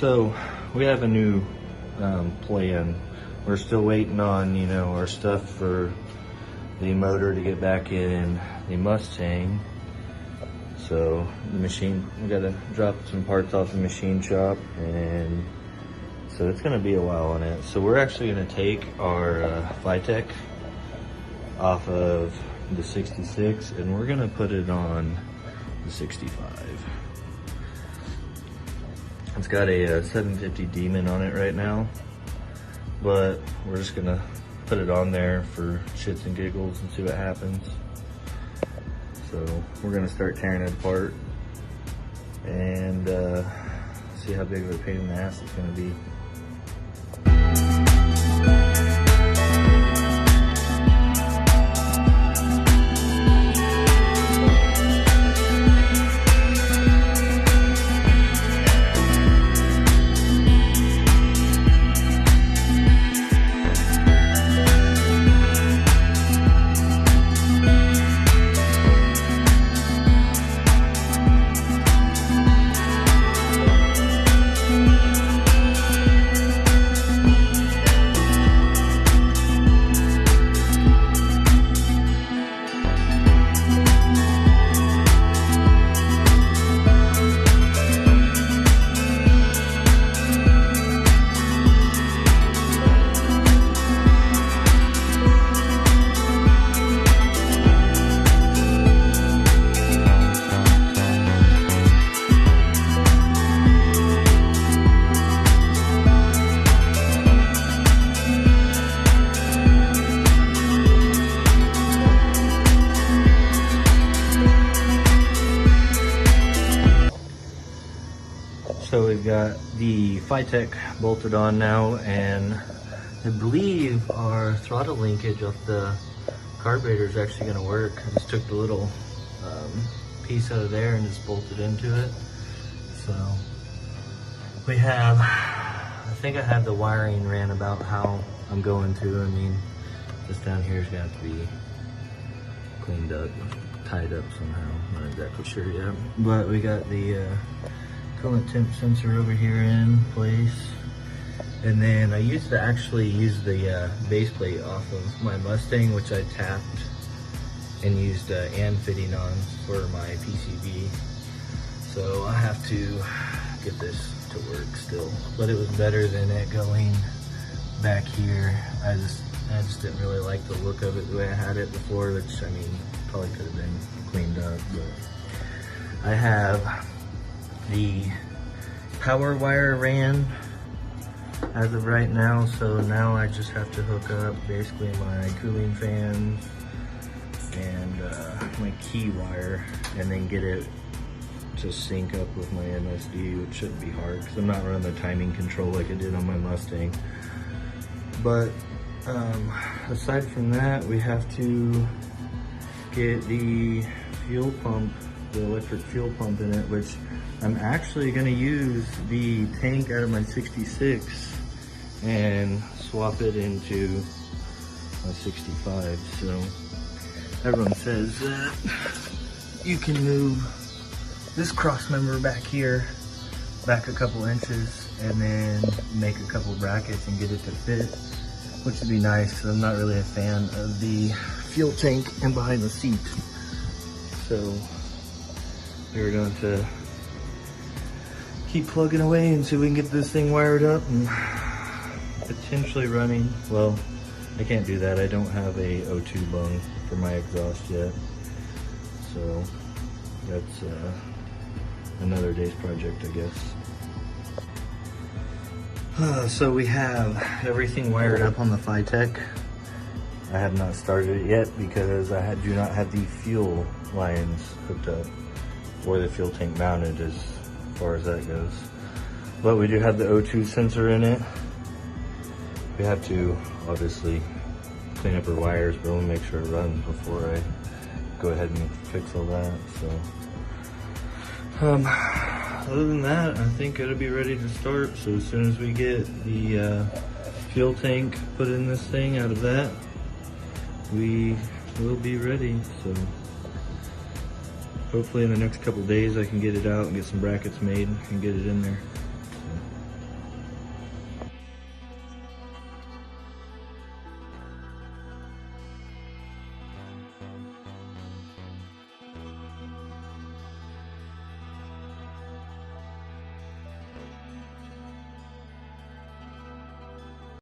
So we have a new plan. We're still waiting on, you know, our stuff for the motor to get back in the Mustang. So the machine, we gotta drop some parts off the machine shop, and so it's gonna be a while on it. So we're actually gonna take our Fitech off of the 66 and we're gonna put it on the 65. It's got a 750 Demon on it right now, but we're just gonna put it on there for shits and giggles and see what happens. So we're gonna start tearing it apart and see how big of a pain in the ass it's gonna be. So we've got the Fitech bolted on now, and I believe our throttle linkage of the carburetor is actually going to work. I just took the little piece out of there and just bolted into it. So we have, I think I have the wiring ran about how I'm going to. I mean, this down here is going to have to be cleaned up, tied up somehow. Not exactly sure yet. But we got the coolant temp sensor over here in place, and then I used to actually use the base plate off of my Mustang, which I tapped and used and fitting on for my PCB. So I have to get this to work still, but it was better than it going back here. I just didn't really like the look of it the way I had it before, which I mean probably could have been cleaned up. But I have the power wire ran as of right now, so now I just have to hook up basically my cooling fans and my key wire, and then get it to sync up with my MSD, which shouldn't be hard because I'm not running the timing control like I did on my Mustang. But aside from that, we have to get the fuel pump, the electric fuel pump in it, which I'm actually going to use the tank out of my 66 and swap it into my 65. So everyone says that you can move this cross member back here back a couple inches and then make a couple brackets and get it to fit, which would be nice. I'm not really a fan of the fuel tank and behind the seat. So we're going to keep plugging away until we can get this thing wired up and potentially running. Well, I can't do that. I don't have a O2 bung for my exhaust yet. So that's another day's project, I guess. So we have everything wired up on the Fitech. I have not started it yet because I do not have the fuel lines hooked up or the fuel tank mounted as far as that goes. But we do have the O2 sensor in it. We have to obviously clean up our wires, but we'll make sure it runs before I go ahead and fix all that. So other than that, I think it'll be ready to start. So as soon as we get the fuel tank put in this thing out of that, we will be ready. So hopefully in the next couple days I can get it out and get some brackets made and get it in there.